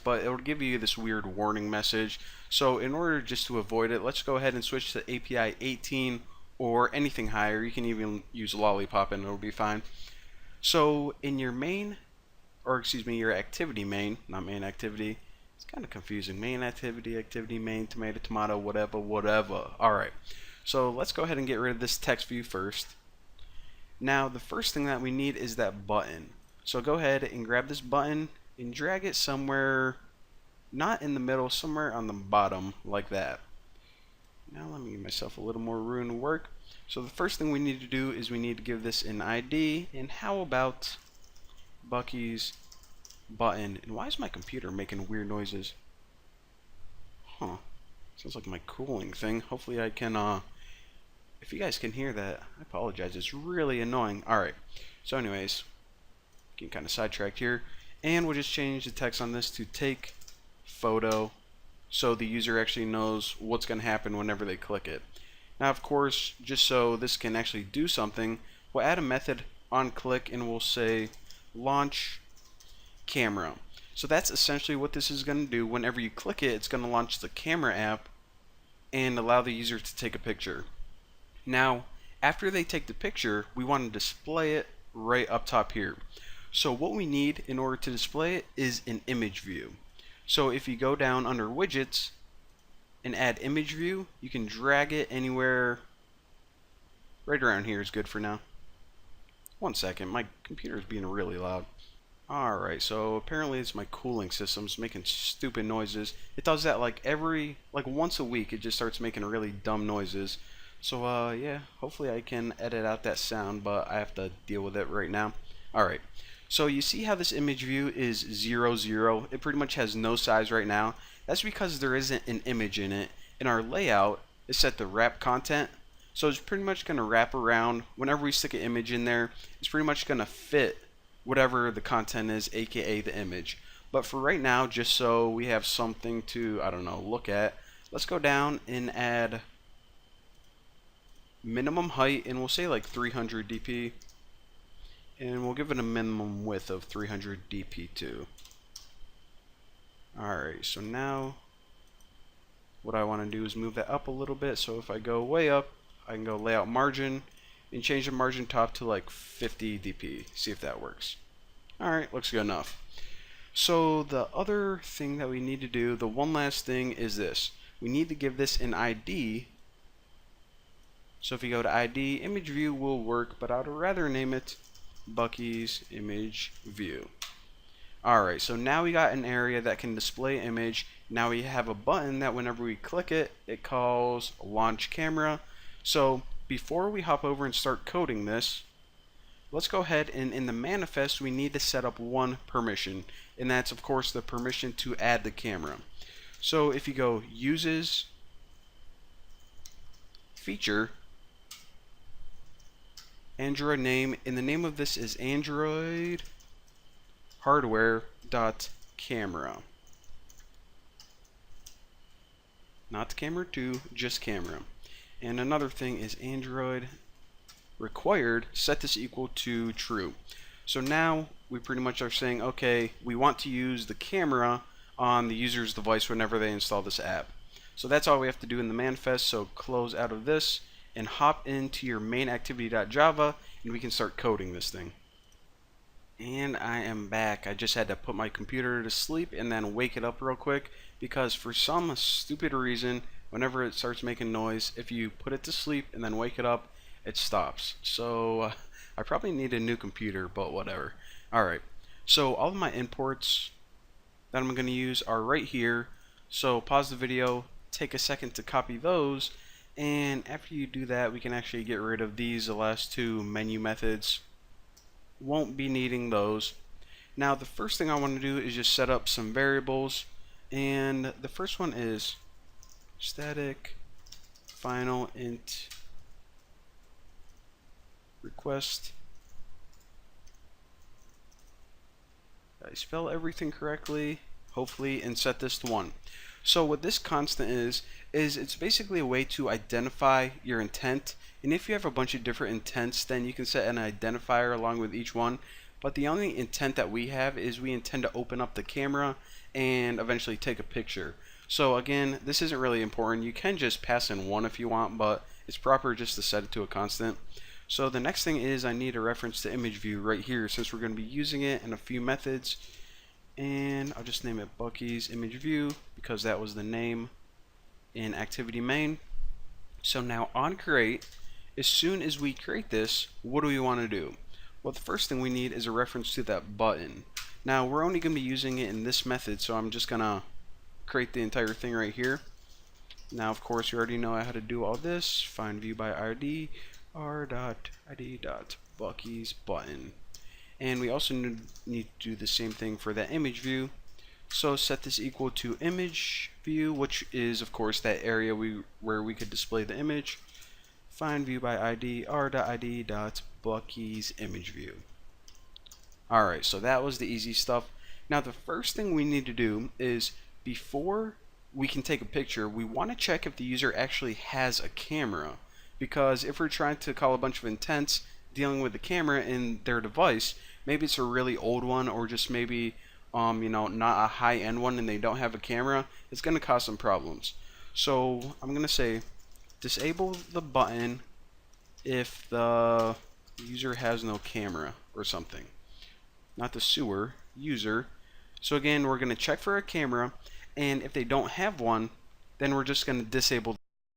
but it'll give you this weird warning message. So in order just to avoid it, let's go ahead and switch to API 18 or anything higher. You can even use Lollipop and it'll be fine. So in your main, or excuse me, your activity main, not main activity. It's kind of confusing. Main activity, activity main, tomato, tomato, whatever, whatever. Alright, so let's go ahead and get rid of this text view first. Now the first thing that we need is that button. So go ahead and grab this button and drag it somewhere, not in the middle, somewhere on the bottom, like that. Now let me give myself a little more room to work. So the first thing we need to do is we need to give this an ID, and how about Bucky's button? And why is my computer making weird noises? Huh. Sounds like my cooling thing. Hopefully I can, if you guys can hear that, I apologize. It's really annoying. Alright. So anyways, getting kind of sidetracked here. And we'll just change the text on this to take photo so the user actually knows what's going to happen whenever they click it. Now of course, just so this can actually do something, we'll add a method on click and we'll say launch camera. So that's essentially what this is going to do. Whenever you click it, it's going to launch the camera app and allow the user to take a picture. Now after they take the picture, we want to display it right up top here. So what we need in order to display it is an image view. So if you go down under widgets and add image view, you can drag it anywhere. Right around here is good for now. One second, my computer is being really loud. Alright, so apparently it's my cooling system's making stupid noises. It does that like once a week. It just starts making really dumb noises. So yeah, hopefully I can edit out that sound, but I have to deal with it right now. Alright. So you see how this image view is 0, 0? It pretty much has no size right now. That's because there isn't an image in it. And our layout is set to wrap content. So it's pretty much going to wrap around. Whenever we stick an image in there, it's pretty much going to fit whatever the content is, aka the image. But for right now, just so we have something to, I don't know, look at, let's go down and add minimum height, and we'll say like 300 dp. And we'll give it a minimum width of 300 dp too. Alright, so now what I want to do is move that up a little bit. So if I go way up, I can go layout margin and change the margin top to like 50 dp. See if that works. Alright, looks good enough. So the other thing that we need to do, the one last thing, is this. We need to give this an ID. So if you go to ID, image view will work, but I'd rather name it Bucky's image view. Alright, so now we got an area that can display image. Now we have a button that whenever we click it, it calls launch camera. So before we hop over and start coding this, let's go ahead and in the manifest we need to set up one permission, and that's of course the permission to add the camera. So if you go uses feature Android name, and the name of this is Android hardware.camera. Not camera 2, just camera. And another thing is Android required, set this equal to true. So now we pretty much are saying, okay, we want to use the camera on the user's device whenever they install this app. So that's all we have to do in the manifest. So close out of this and hop into your main activity.java, and we can start coding this thing. And I am back. I just had to put my computer to sleep and then wake it up real quick, because for some stupid reason, whenever it starts making noise, if you put it to sleep and then wake it up, it stops. So I probably need a new computer, but whatever. Alright, so all of my imports that I'm going to use are right here. So pause the video, take a second to copy those, and after you do that, we can actually get rid of these, the last two menu methods. Won't be needing those. Now the first thing I want to do is just set up some variables, and the first one is static final int request. Did I spell everything correctly? Hopefully, and set this to 1. So what this constant is it's basically a way to identify your intent. And if you have a bunch of different intents, then you can set an identifier along with each one. But the only intent that we have is we intend to open up the camera and eventually take a picture. So again, this isn't really important. You can just pass in 1 if you want, but it's proper just to set it to a constant. So the next thing is I need a reference to image view right here, since we're going to be using it in a few methods. And I'll just name it Bucky's image view because that was the name in activity main. So now on create, as soon as we create this, what do we want to do? Well, the first thing we need is a reference to that button. Now we're only going to be using it in this method, so I'm just going to create the entire thing right here. Now of course you already know how to do all this. Find view by ID, r.id.bucky's button. And we also need to do the same thing for that image view. So set this equal to image view, which is of course that area where we could display the image. Find view by ID, r.id.bucky's image view. Alright, so that was the easy stuff. Now the first thing we need to do is, before we can take a picture, we want to check if the user actually has a camera. Because if we're trying to call a bunch of intents dealing with the camera in their device, maybe it's a really old one, or just maybe not a high-end one and they don't have a camera, it's going to cause some problems. So I'm going to say disable the button if the user has no camera or something. Not the sewer, user. So again, we're going to check for a camera, and if they don't have one, then we're just going to disable